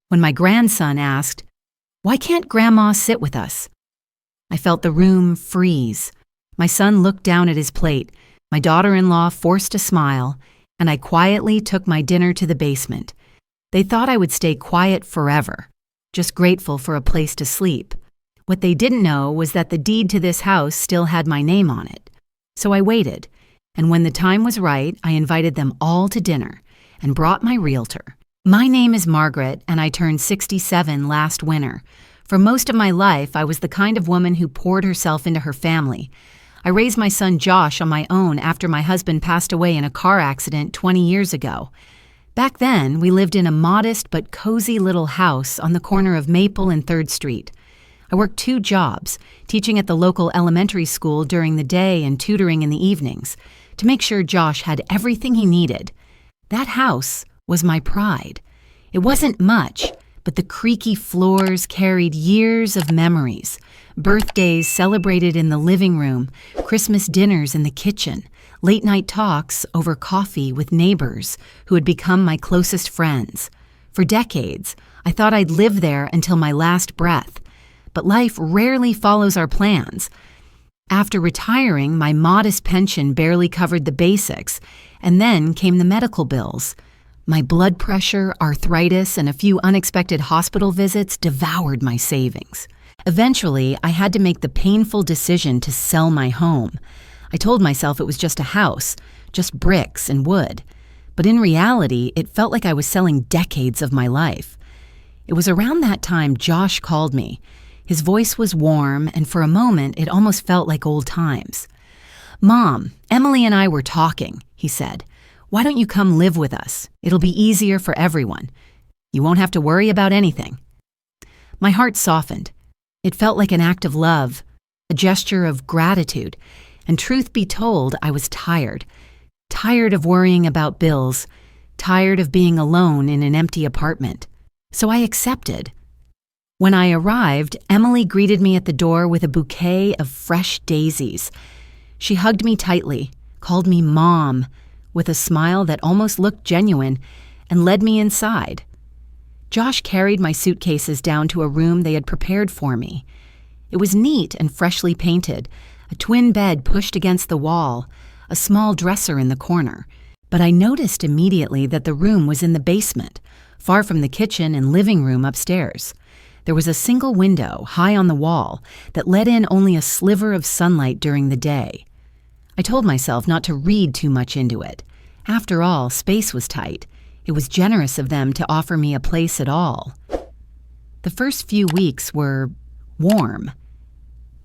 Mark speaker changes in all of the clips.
Speaker 1: when my grandson asked, "Why can't Grandma sit with us?" I felt the room freeze. My son looked down at his plate, my daughter-in-law forced a smile, and I quietly took my dinner to the basement. They thought I would stay quiet forever, just grateful for a place to sleep. What they didn't know was that the deed to this house still had my name on it. So I waited, and when the time was right, I invited them all to dinner and brought my realtor. My name is Margaret, and I turned 67 last winter. For most of my life, I was the kind of woman who poured herself into her family. I raised my son Josh on my own after my husband passed away in a car accident 20 years ago. Back then, we lived in a modest but cozy little house on the corner of Maple and 3rd Street. I worked 2 jobs, teaching at the local elementary school during the day and tutoring in the evenings, to make sure Josh had everything he needed. That house was my pride. It wasn't much, but the creaky floors carried years of memories. Birthdays celebrated in the living room, Christmas dinners in the kitchen, late-night talks over coffee with neighbors who had become my closest friends. For decades, I thought I'd live there until my last breath. But life rarely follows our plans. After retiring, my modest pension barely covered the basics, and then came the medical bills. My blood pressure, arthritis, and a few unexpected hospital visits devoured my savings. Eventually, I had to make the painful decision to sell my home. I told myself it was just a house, just bricks and wood. But in reality, it felt like I was selling decades of my life. It was around that time Josh called me. His voice was warm, and for a moment, it almost felt like old times. "Mom, Emily and I were talking," he said. "Why don't you come live with us? It'll be easier for everyone. You won't have to worry about anything." My heart softened. It felt like an act of love, a gesture of gratitude, and truth be told, I was tired. Tired of worrying about bills, tired of being alone in an empty apartment. So I accepted. When I arrived, Emily greeted me at the door with a bouquet of fresh daisies. She hugged me tightly, called me Mom, with a smile that almost looked genuine, and led me inside. Josh carried my suitcases down to a room they had prepared for me. It was neat and freshly painted, a twin bed pushed against the wall, a small dresser in the corner. But I noticed immediately that the room was in the basement, far from the kitchen and living room upstairs. There was a single window, high on the wall, that let in only a sliver of sunlight during the day. I told myself not to read too much into it. After all, space was tight. It was generous of them to offer me a place at all. The first few weeks were warm.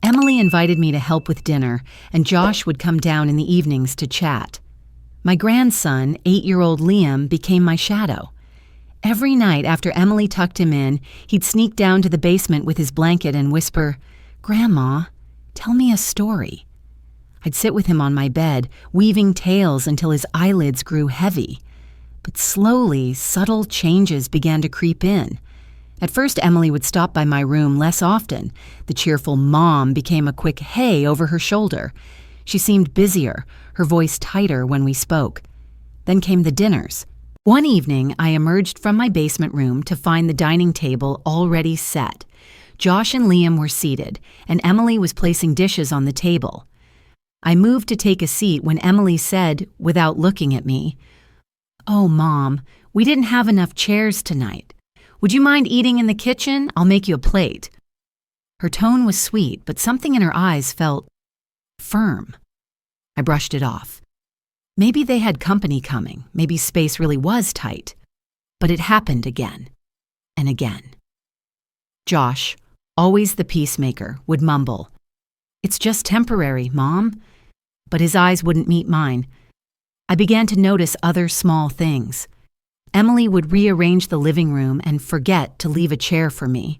Speaker 1: Emily invited me to help with dinner, and Josh would come down in the evenings to chat. My grandson, 8-year-old Liam, became my shadow. Every night after Emily tucked him in, he'd sneak down to the basement with his blanket and whisper, "Grandma, tell me a story." I'd sit with him on my bed, weaving tales until his eyelids grew heavy. But slowly, subtle changes began to creep in. At first, Emily would stop by my room less often. The cheerful Mom became a quick hey over her shoulder. She seemed busier, her voice tighter when we spoke. Then came the dinners. One evening, I emerged from my basement room to find the dining table already set. Josh and Liam were seated, and Emily was placing dishes on the table. I moved to take a seat when Emily said, without looking at me, "Oh, Mom, we didn't have enough chairs tonight. Would you mind eating in the kitchen? I'll make you a plate." Her tone was sweet, but something in her eyes felt firm. I brushed it off. Maybe they had company coming. Maybe space really was tight. But it happened again and again. Josh, always the peacemaker, would mumble, "It's just temporary, Mom." But his eyes wouldn't meet mine. I began to notice other small things. Emily would rearrange the living room and forget to leave a chair for me.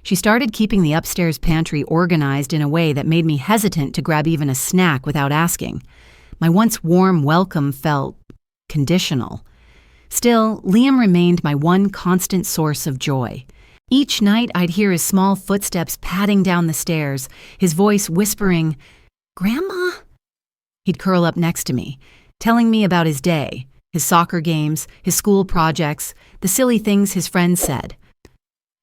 Speaker 1: She started keeping the upstairs pantry organized in a way that made me hesitant to grab even a snack without asking. My once warm welcome felt conditional. Still, Liam remained my one constant source of joy. Each night I'd hear his small footsteps padding down the stairs, his voice whispering, "Grandma?" He'd curl up next to me, telling me about his day, his soccer games, his school projects, the silly things his friends said.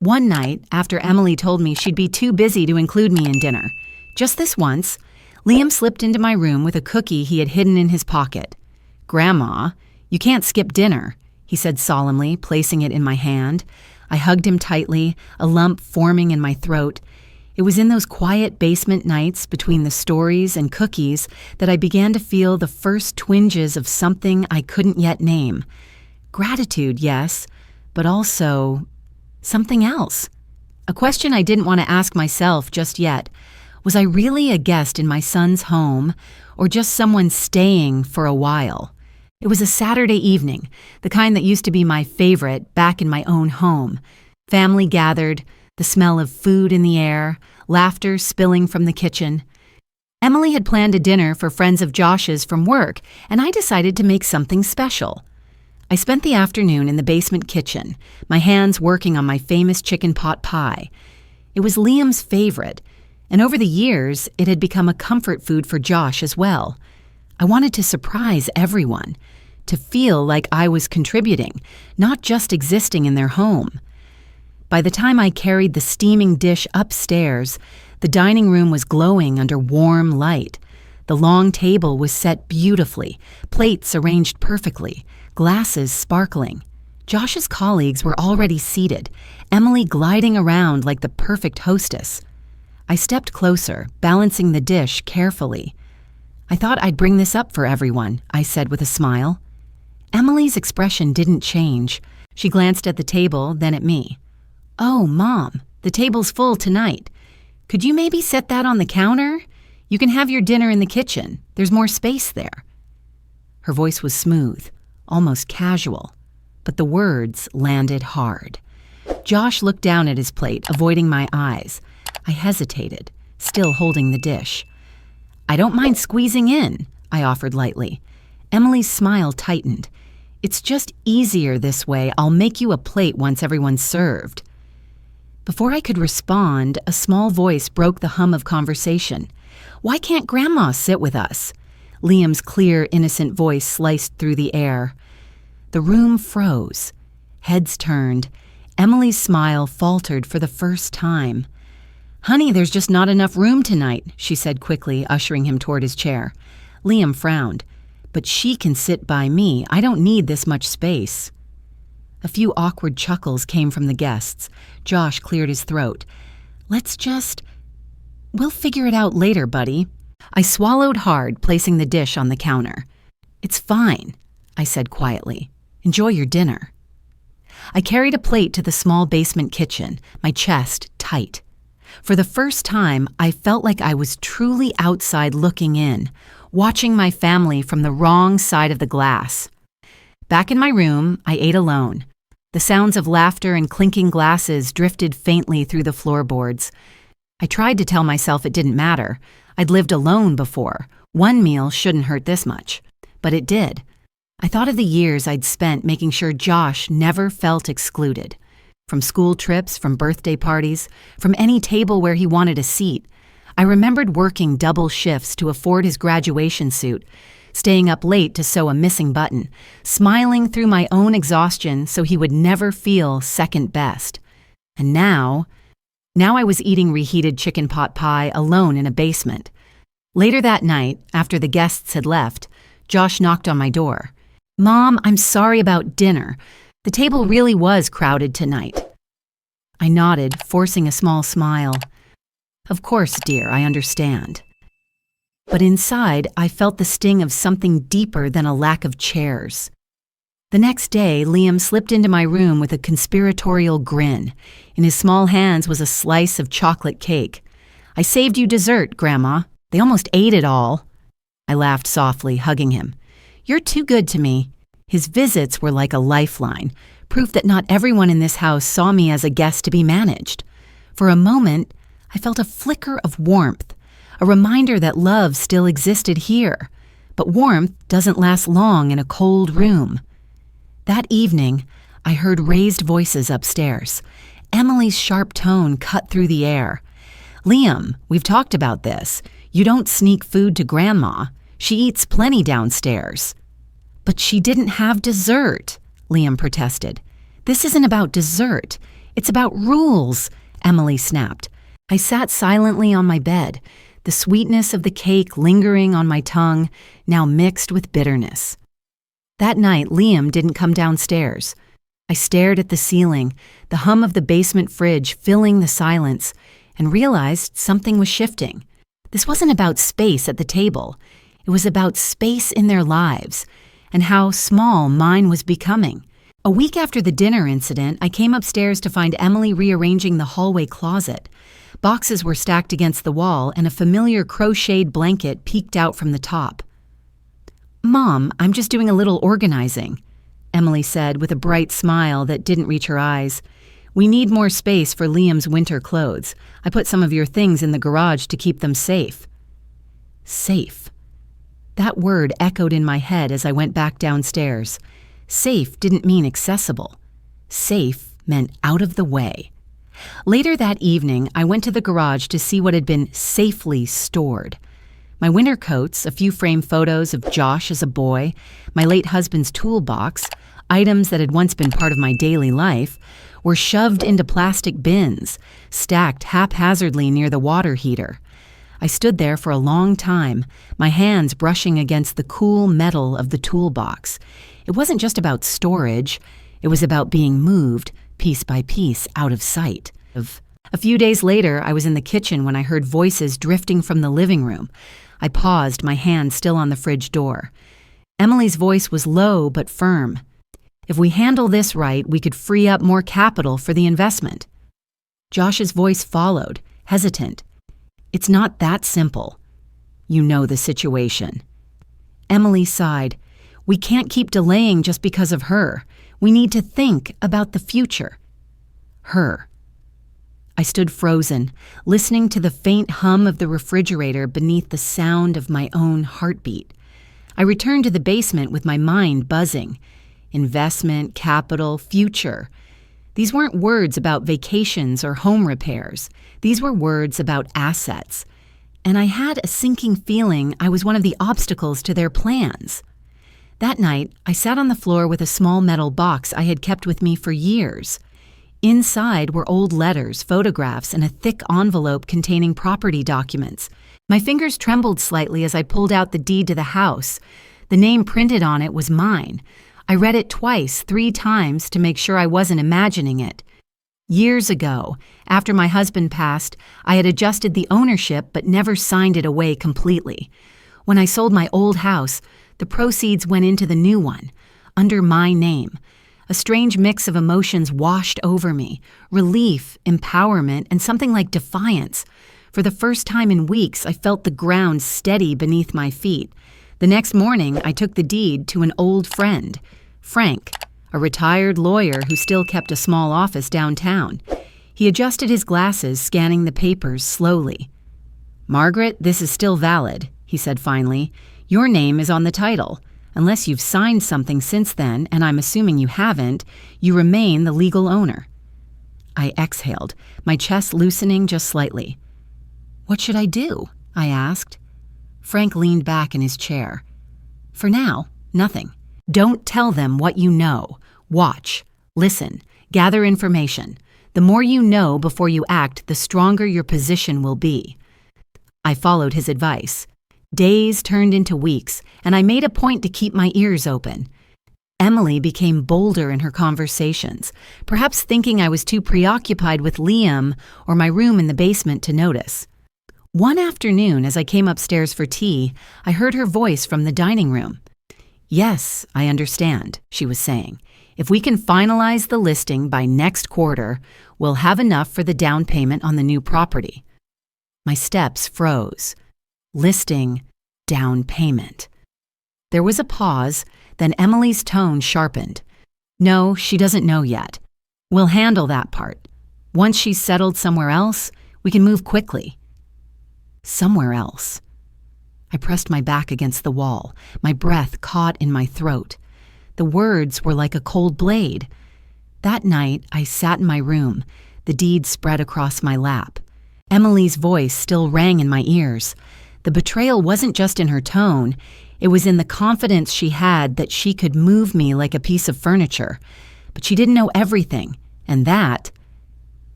Speaker 1: One night, after Emily told me she'd be too busy to include me in dinner, just this once, Liam slipped into my room with a cookie he had hidden in his pocket. "Grandma, you can't skip dinner," he said solemnly, placing it in my hand. I hugged him tightly, a lump forming in my throat. It was in those quiet basement nights between the stories and cookies that I began to feel the first twinges of something I couldn't yet name. Gratitude, yes, but also something else. A question I didn't want to ask myself just yet. Was I really a guest in my son's home, or just someone staying for a while? It was a Saturday evening, the kind that used to be my favorite back in my own home. Family gathered, the smell of food in the air, laughter spilling from the kitchen. Emily had planned a dinner for friends of Josh's from work, and I decided to make something special. I spent the afternoon in the basement kitchen, my hands working on my famous chicken pot pie. It was Liam's favorite, and over the years, it had become a comfort food for Josh as well. I wanted to surprise everyone, to feel like I was contributing, not just existing in their home. By the time I carried the steaming dish upstairs, the dining room was glowing under warm light. The long table was set beautifully, plates arranged perfectly, glasses sparkling. Josh's colleagues were already seated, Emily gliding around like the perfect hostess. I stepped closer, balancing the dish carefully. "I thought I'd bring this up for everyone," I said with a smile. Emily's expression didn't change. She glanced at the table, then at me. "Oh, Mom, the table's full tonight. Could you maybe set that on the counter? You can have your dinner in the kitchen. There's more space there." Her voice was smooth, almost casual, but the words landed hard. Josh looked down at his plate, avoiding my eyes. I hesitated, still holding the dish. "I don't mind squeezing in," I offered lightly. Emily's smile tightened. "It's just easier this way. I'll make you a plate once everyone's served." Before I could respond, a small voice broke the hum of conversation. "Why can't Grandma sit with us?" Liam's clear, innocent voice sliced through the air. The room froze. Heads turned. Emily's smile faltered for the first time. "Honey, there's just not enough room tonight," she said quickly, ushering him toward his chair. Liam frowned. "But she can sit by me. I don't need this much space." A few awkward chuckles came from the guests. Josh cleared his throat. We'll figure it out later, buddy." I swallowed hard, placing the dish on the counter. "It's fine," I said quietly. "Enjoy your dinner." I carried a plate to the small basement kitchen, my chest tight. For the first time, I felt like I was truly outside looking in, watching my family from the wrong side of the glass. Back in my room, I ate alone. The sounds of laughter and clinking glasses drifted faintly through the floorboards. I tried to tell myself it didn't matter. I'd lived alone before. One meal shouldn't hurt this much. But it did. I thought of the years I'd spent making sure Josh never felt excluded. From school trips, from birthday parties, from any table where he wanted a seat. I remembered working double shifts to afford his graduation suit, staying up late to sew a missing button, smiling through my own exhaustion so he would never feel second best. And now I was eating reheated chicken pot pie alone in a basement. Later that night, after the guests had left, Josh knocked on my door. "Mom, I'm sorry about dinner. The table really was crowded tonight." I nodded, forcing a small smile. "Of course, dear, I understand." But inside, I felt the sting of something deeper than a lack of chairs. The next day, Liam slipped into my room with a conspiratorial grin. In his small hands was a slice of chocolate cake. "I saved you dessert, Grandma. They almost ate it all." I laughed softly, hugging him. "You're too good to me." His visits were like a lifeline, proof that not everyone in this house saw me as a guest to be managed. For a moment, I felt a flicker of warmth, a reminder that love still existed here. But warmth doesn't last long in a cold room. That evening, I heard raised voices upstairs. Emily's sharp tone cut through the air. "Liam, we've talked about this. You don't sneak food to Grandma. She eats plenty downstairs." "But she didn't have dessert," Liam protested. "This isn't about dessert. It's about rules, Emily snapped. I sat silently on my bed, the sweetness of the cake lingering on my tongue, now mixed with bitterness. That night, Liam didn't come downstairs. I stared at the ceiling, the hum of the basement fridge filling the silence, and realized something was shifting. This wasn't about space at the table. It was about space in their lives, and how small mine was becoming. A week after the dinner incident, I came upstairs to find Emily rearranging the hallway closet. Boxes were stacked against the wall, and a familiar crocheted blanket peeked out from the top. "Mom, I'm just doing a little organizing," Emily said with a bright smile that didn't reach her eyes. "We need more space for Liam's winter clothes. I put some of your things in the garage to keep them safe." Safe. That word echoed in my head as I went back downstairs. Safe didn't mean accessible. Safe meant out of the way. Later that evening, I went to the garage to see what had been safely stored. My winter coats, a few framed photos of Josh as a boy, my late husband's toolbox, items that had once been part of my daily life, were shoved into plastic bins, stacked haphazardly near the water heater. I stood there for a long time, my hands brushing against the cool metal of the toolbox. It wasn't just about storage, it was about being moved, piece by piece, out of sight. A few days later, I was in the kitchen when I heard voices drifting from the living room. I paused, my hand still on the fridge door. Emily's voice was low but firm. "If we handle this right, we could free up more capital for the investment." Josh's voice followed, hesitant. "It's not that simple. You know the situation." Emily sighed. "We can't keep delaying just because of her. We need to think about the future." Her. I stood frozen, listening to the faint hum of the refrigerator beneath the sound of my own heartbeat. I returned to the basement with my mind buzzing. Investment, capital, future. These weren't words about vacations or home repairs. These were words about assets. And I had a sinking feeling I was one of the obstacles to their plans. That night, I sat on the floor with a small metal box I had kept with me for years. Inside were old letters, photographs, and a thick envelope containing property documents. My fingers trembled slightly as I pulled out the deed to the house. The name printed on it was mine. I read it twice, 3 times, to make sure I wasn't imagining it. Years ago, after my husband passed, I had adjusted the ownership but never signed it away completely. When I sold my old house, the proceeds went into the new one, under my name. A strange mix of emotions washed over me, relief, empowerment, and something like defiance. For the first time in weeks, I felt the ground steady beneath my feet. The next morning, I took the deed to an old friend, Frank, a retired lawyer who still kept a small office downtown. He adjusted his glasses, scanning the papers slowly. "Margaret, this is still valid," he said finally. "Your name is on the title. Unless you've signed something since then, and I'm assuming you haven't, you remain the legal owner." I exhaled, my chest loosening just slightly. "What should I do?" I asked. Frank leaned back in his chair. "For now, nothing. Don't tell them what you know. Watch, listen, gather information. The more you know before you act, the stronger your position will be." I followed his advice. Days turned into weeks, and I made a point to keep my ears open. Emily became bolder in her conversations, perhaps thinking I was too preoccupied with Liam or my room in the basement to notice. One afternoon, as I came upstairs for tea, I heard her voice from the dining room. "Yes, I understand," she was saying. "If we can finalize the listing by next quarter, we'll have enough for the down payment on the new property." My steps froze. Listing, down payment. There was a pause, then Emily's tone sharpened. "No, she doesn't know yet. We'll handle that part. Once she's settled somewhere else, we can move quickly." Somewhere else. I pressed my back against the wall, my breath caught in my throat. The words were like a cold blade. That night, I sat in my room, the deed spread across my lap. Emily's voice still rang in my ears. The betrayal wasn't just in her tone, it was in the confidence she had that she could move me like a piece of furniture. But she didn't know everything, and that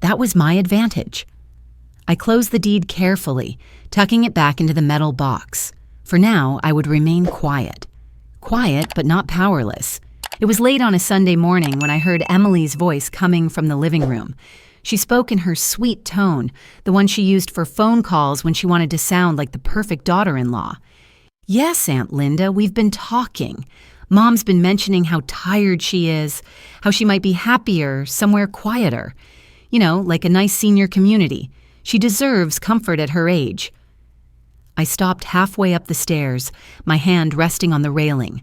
Speaker 1: That was my advantage. I closed the deed carefully, tucking it back into the metal box. For now, I would remain quiet. Quiet, but not powerless. It was late on a Sunday morning when I heard Emily's voice coming from the living room. She spoke in her sweet tone, the one she used for phone calls when she wanted to sound like the perfect daughter-in-law. "Yes, Aunt Linda, we've been talking. Mom's been mentioning how tired she is, how she might be happier somewhere quieter. You know, like a nice senior community. She deserves comfort at her age." I stopped halfway up the stairs, my hand resting on the railing.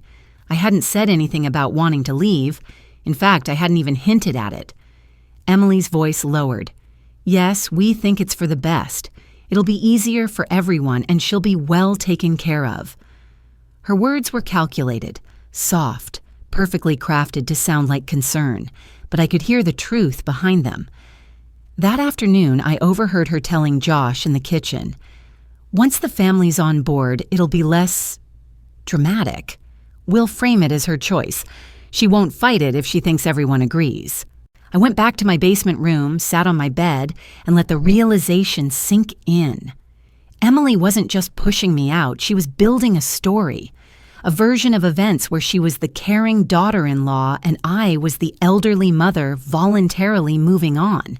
Speaker 1: I hadn't said anything about wanting to leave. In fact, I hadn't even hinted at it. Emily's voice lowered. "Yes, we think it's for the best. It'll be easier for everyone, and she'll be well taken care of." Her words were calculated, soft, perfectly crafted to sound like concern, but I could hear the truth behind them. That afternoon, I overheard her telling Josh in the kitchen, "Once the family's on board, it'll be less dramatic. We'll frame it as her choice. She won't fight it if she thinks everyone agrees." I went back to my basement room, sat on my bed, and let the realization sink in. Emily wasn't just pushing me out, she was building a story. A version of events where she was the caring daughter-in-law and I was the elderly mother voluntarily moving on.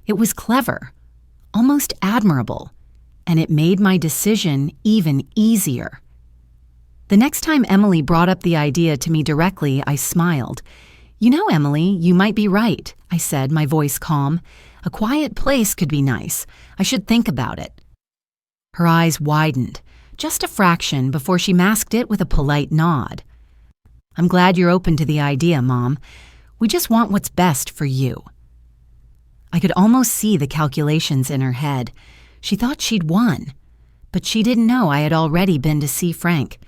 Speaker 1: It was clever, almost admirable, and it made my decision even easier. The next time Emily brought up the idea to me directly, I smiled. "You know, Emily, you might be right," I said, my voice calm. "A quiet place could be nice. I should think about it." Her eyes widened, just a fraction before she masked it with a polite nod. "I'm glad you're open to the idea, Mom. We just want what's best for you." I could almost see the calculations in her head. She thought she'd won, but she didn't know I had already been to see Frank.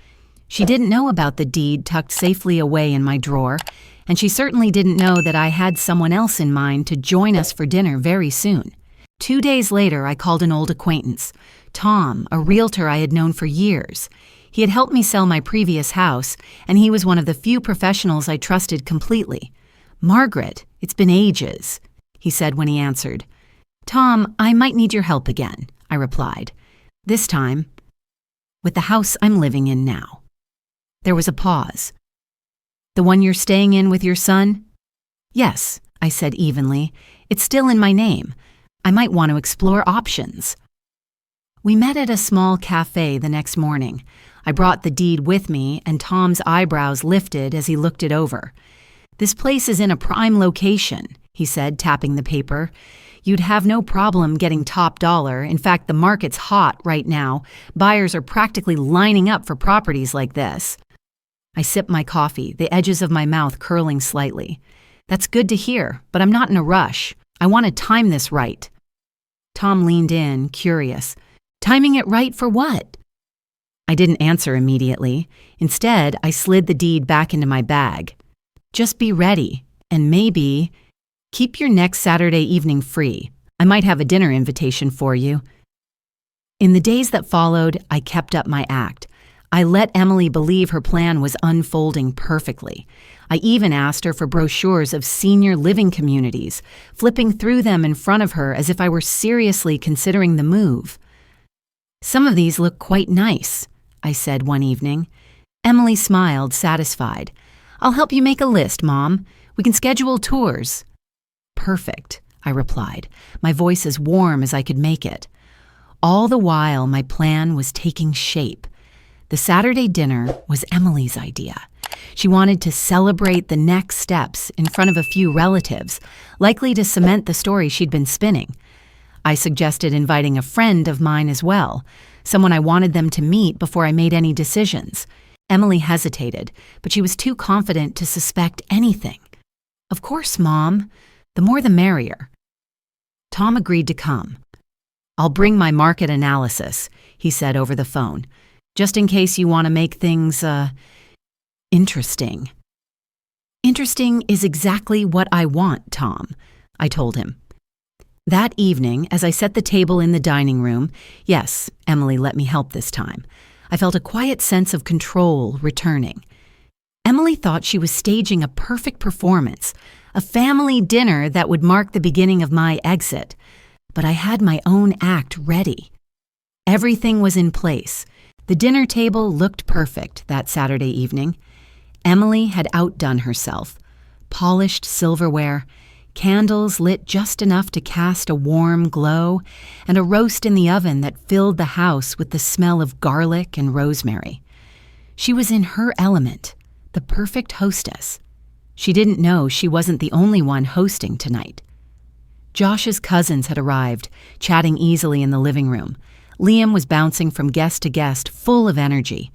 Speaker 1: She didn't know about the deed tucked safely away in my drawer, and she certainly didn't know that I had someone else in mind to join us for dinner very soon. 2 days later, I called an old acquaintance, Tom, a realtor I had known for years. He had helped me sell my previous house, and he was one of the few professionals I trusted completely. "Margaret, it's been ages," he said when he answered. "Tom, I might need your help again," I replied. "This time, with the house I'm living in now." There was a pause. "The one you're staying in with your son?" "Yes," I said evenly. "It's still in my name. I might want to explore options." We met at a small cafe the next morning. I brought the deed with me, and Tom's eyebrows lifted as he looked it over. "This place is in a prime location," he said, tapping the paper. "You'd have no problem getting top dollar. In fact, the market's hot right now. Buyers are practically lining up for properties like this." I sipped my coffee, the edges of my mouth curling slightly. "That's good to hear, but I'm not in a rush. I want to time this right." Tom leaned in, curious. "Timing it right for what?" I didn't answer immediately. Instead, I slid the deed back into my bag. "Just be ready, and maybe keep your next Saturday evening free. I might have a dinner invitation for you." In the days that followed, I kept up my act. I let Emily believe her plan was unfolding perfectly. I even asked her for brochures of senior living communities, flipping through them in front of her as if I were seriously considering the move. "Some of these look quite nice," I said one evening. Emily smiled, satisfied. "I'll help you make a list, Mom. We can schedule tours." "Perfect," I replied, my voice as warm as I could make it. All the while, my plan was taking shape. The Saturday dinner was Emily's idea. She wanted to celebrate the next steps in front of a few relatives, likely to cement the story she'd been spinning. I suggested inviting a friend of mine as well, someone I wanted them to meet before I made any decisions. Emily hesitated, but she was too confident to suspect anything. "Of course, Mom. The more the merrier." Tom agreed to come. "I'll bring my market analysis," he said over the phone, "just in case you want to make things, interesting." "Interesting is exactly what I want, Tom," I told him. That evening, as I set the table in the dining room, yes, Emily let me help this time, I felt a quiet sense of control returning. Emily thought she was staging a perfect performance, a family dinner that would mark the beginning of my exit. But I had my own act ready. Everything was in place. The dinner table looked perfect that Saturday evening. Emily had outdone herself. Polished silverware, candles lit just enough to cast a warm glow, and a roast in the oven that filled the house with the smell of garlic and rosemary. She was in her element, the perfect hostess. She didn't know she wasn't the only one hosting tonight. Josh's cousins had arrived, chatting easily in the living room. Liam was bouncing from guest to guest, full of energy.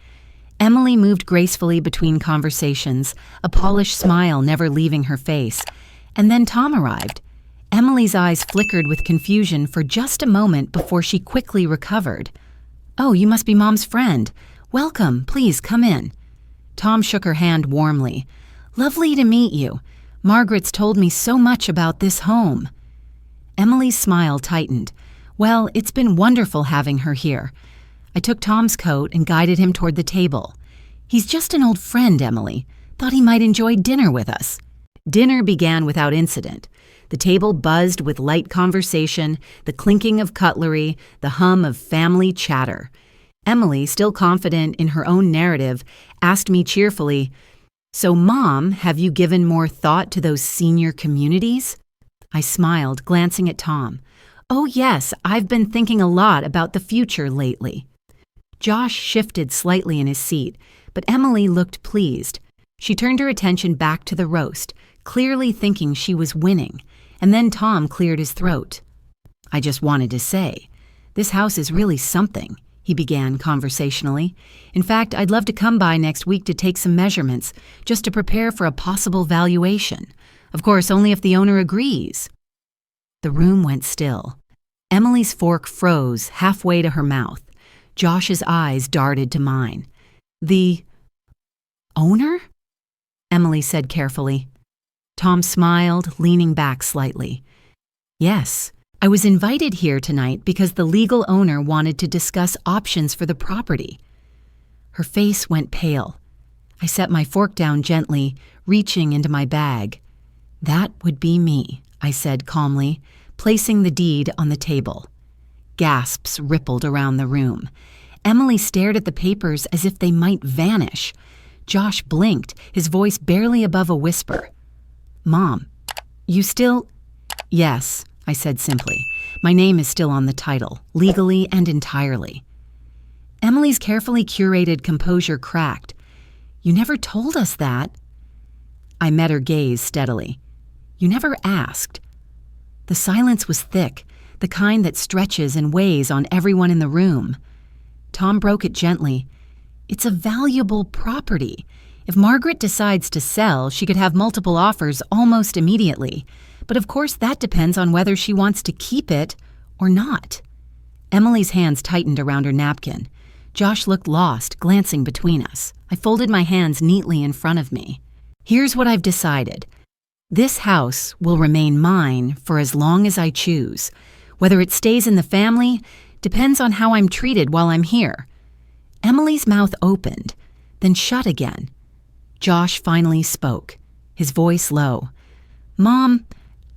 Speaker 1: Emily moved gracefully between conversations, a polished smile never leaving her face. And then Tom arrived. Emily's eyes flickered with confusion for just a moment before she quickly recovered. "Oh, you must be Mom's friend. Welcome, please come in." Tom shook her hand warmly. "Lovely to meet you. Margaret's told me so much about this home." Emily's smile tightened. "Well, it's been wonderful having her here." I took Tom's coat and guided him toward the table. "He's just an old friend, Emily. Thought he might enjoy dinner with us." Dinner began without incident. The table buzzed with light conversation, the clinking of cutlery, the hum of family chatter. Emily, still confident in her own narrative, asked me cheerfully, "So, Mom, have you given more thought to those senior communities?" I smiled, glancing at Tom. "Oh yes, I've been thinking a lot about the future lately." Josh shifted slightly in his seat, but Emily looked pleased. She turned her attention back to the roast, clearly thinking she was winning, and then Tom cleared his throat. "I just wanted to say, this house is really something," he began conversationally. "In fact, I'd love to come by next week to take some measurements, just to prepare for a possible valuation. Of course, only if the owner agrees." The room went still. Emily's fork froze halfway to her mouth. Josh's eyes darted to mine. "The owner?" Emily said carefully. Tom smiled, leaning back slightly. "Yes, I was invited here tonight because the legal owner wanted to discuss options for the property." Her face went pale. I set my fork down gently, reaching into my bag. "That would be me," I said calmly, placing the deed on the table. Gasps rippled around the room. Emily stared at the papers as if they might vanish. Josh blinked, his voice barely above a whisper. "Mom, you still—" "Yes," I said simply. "My name is still on the title, legally and entirely." Emily's carefully curated composure cracked. "You never told us that." I met her gaze steadily. "You never asked." The silence was thick, the kind that stretches and weighs on everyone in the room. Tom broke it gently. "It's a valuable property. If Margaret decides to sell, she could have multiple offers almost immediately. But of course that depends on whether she wants to keep it or not." Emily's hands tightened around her napkin. Josh looked lost, glancing between us. I folded my hands neatly in front of me. "Here's what I've decided. This house will remain mine for as long as I choose. Whether it stays in the family depends on how I'm treated while I'm here." Emily's mouth opened, then shut again. Josh finally spoke, his voice low. "Mom,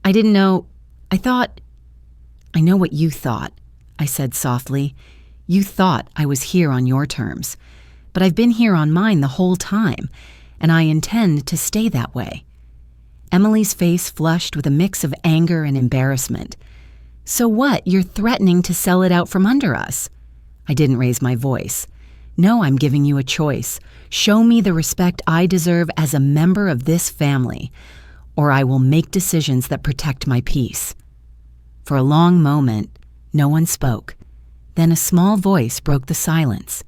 Speaker 1: I didn't know. I thought—" "I know what you thought," I said softly. "You thought I was here on your terms. But I've been here on mine the whole time, and I intend to stay that way." Emily's face flushed with a mix of anger and embarrassment. "So what, you're threatening to sell it out from under us?" I didn't raise my voice. "No, I'm giving you a choice. Show me the respect I deserve as a member of this family, or I will make decisions that protect my peace." For a long moment, no one spoke. Then a small voice broke the silence.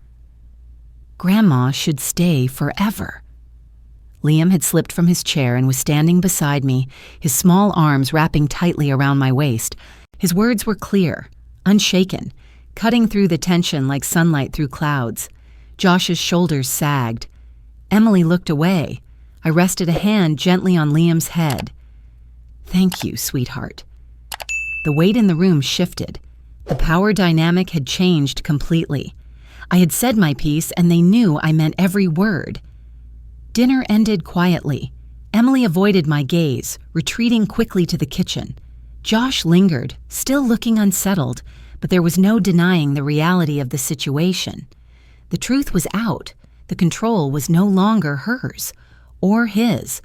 Speaker 1: "Grandma should stay forever." Liam had slipped from his chair and was standing beside me, his small arms wrapping tightly around my waist. His words were clear, unshaken, cutting through the tension like sunlight through clouds. Josh's shoulders sagged. Emily looked away. I rested a hand gently on Liam's head. "Thank you, sweetheart." The weight in the room shifted. The power dynamic had changed completely. I had said my piece, and they knew I meant every word. Dinner ended quietly. Emily avoided my gaze, retreating quickly to the kitchen. Josh lingered, still looking unsettled, but there was no denying the reality of the situation. The truth was out. The control was no longer hers, or his.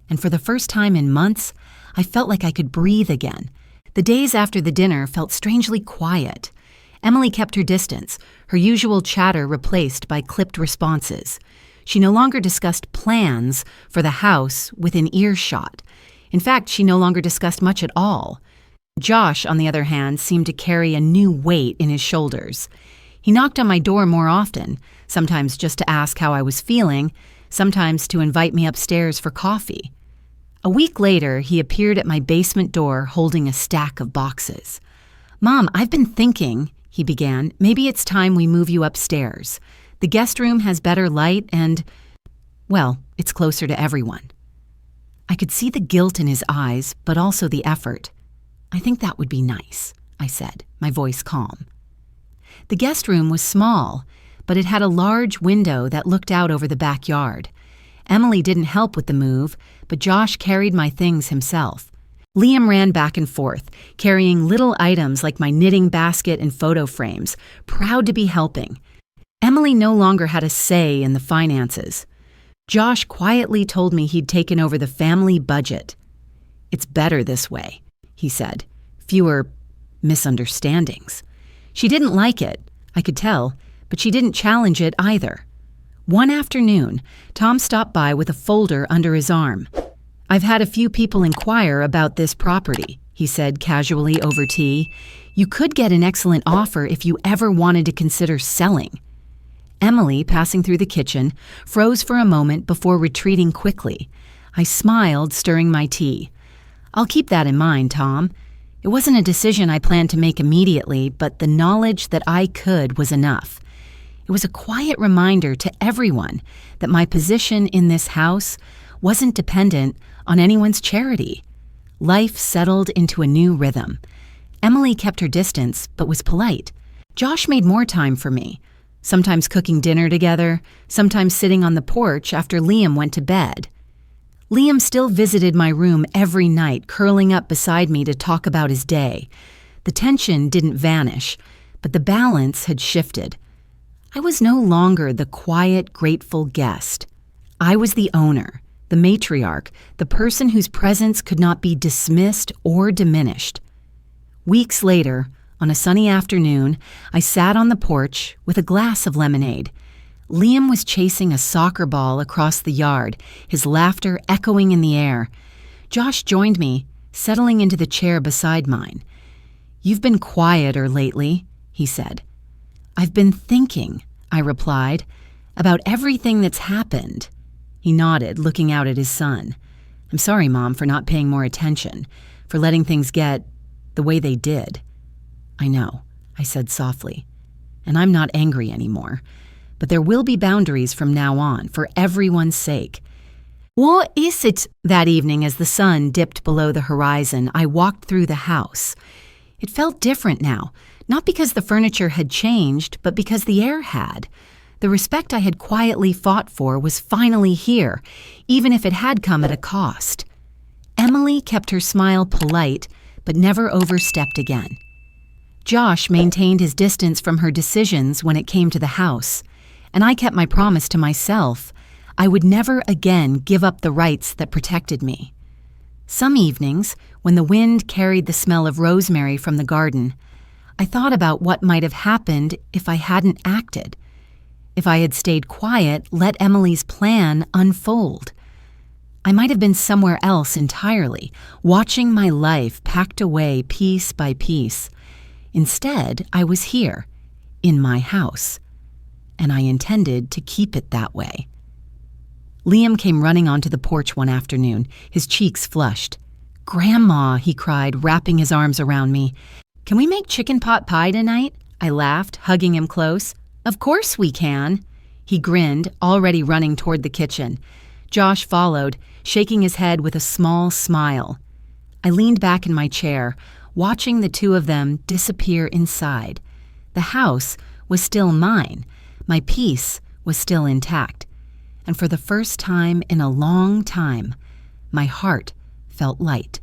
Speaker 1: And for the first time in months, I felt like I could breathe again. The days after the dinner felt strangely quiet. Emily kept her distance, her usual chatter replaced by clipped responses. She no longer discussed plans for the house within earshot. In fact, she no longer discussed much at all. Josh, on the other hand, seemed to carry a new weight in his shoulders. He knocked on my door more often, sometimes just to ask how I was feeling, sometimes to invite me upstairs for coffee. A week later, he appeared at my basement door holding a stack of boxes. "Mom, I've been thinking," he began, "maybe it's time we move you upstairs. The guest room has better light and, well, it's closer to everyone." I could see the guilt in his eyes, but also the effort. "I think that would be nice," I said, my voice calm. The guest room was small, but it had a large window that looked out over the backyard. Emily didn't help with the move, but Josh carried my things himself. Liam ran back and forth, carrying little items like my knitting basket and photo frames, proud to be helping. Emily no longer had a say in the finances. Josh quietly told me he'd taken over the family budget. "It's better this way," he said. "Fewer misunderstandings." She didn't like it, I could tell, but she didn't challenge it either. One afternoon, Tom stopped by with a folder under his arm. "I've had a few people inquire about this property," he said casually over tea. "You could get an excellent offer if you ever wanted to consider selling." Emily, passing through the kitchen, froze for a moment before retreating quickly. I smiled, stirring my tea. "I'll keep that in mind, Tom. It wasn't a decision I planned to make immediately, but the knowledge that I could was enough. It was a quiet reminder to everyone that my position in this house wasn't dependent on anyone's charity. Life settled into a new rhythm. Emily kept her distance, but was polite. Josh made more time for me, sometimes cooking dinner together, sometimes sitting on the porch after Liam went to bed. Liam still visited my room every night, curling up beside me to talk about his day. The tension didn't vanish, but the balance had shifted. I was no longer the quiet, grateful guest. I was the owner, the matriarch, the person whose presence could not be dismissed or diminished. Weeks later, on a sunny afternoon, I sat on the porch with a glass of lemonade. Liam was chasing a soccer ball across the yard, his laughter echoing in the air. Josh joined me, settling into the chair beside mine. "You've been quieter lately," he said. "I've been thinking," I replied, "about everything that's happened." He nodded, looking out at his son. "I'm sorry, Mom, for not paying more attention, for letting things get the way they did." "I know," I said softly, "and I'm not angry anymore. But there will be boundaries from now on, for everyone's sake." What is it? That evening, as the sun dipped below the horizon, I walked through the house. It felt different now, not because the furniture had changed, but because the air had. The respect I had quietly fought for was finally here, even if it had come at a cost. Emily kept her smile polite, but never overstepped again. Josh maintained his distance from her decisions when it came to the house, and I kept my promise to myself. I would never again give up the rights that protected me. Some evenings, when the wind carried the smell of rosemary from the garden, I thought about what might have happened if I hadn't acted. If I had stayed quiet, let Emily's plan unfold. I might have been somewhere else entirely, watching my life packed away piece by piece. Instead, I was here, in my house, and I intended to keep it that way. Liam came running onto the porch one afternoon, his cheeks flushed. "Grandma," he cried, wrapping his arms around me. "Can we make chicken pot pie tonight?" I laughed, hugging him close. "Of course we can." He grinned, already running toward the kitchen. Josh followed, shaking his head with a small smile. I leaned back in my chair, watching the two of them disappear inside. The house was still mine. My peace was still intact. And for the first time in a long time, My heart felt light.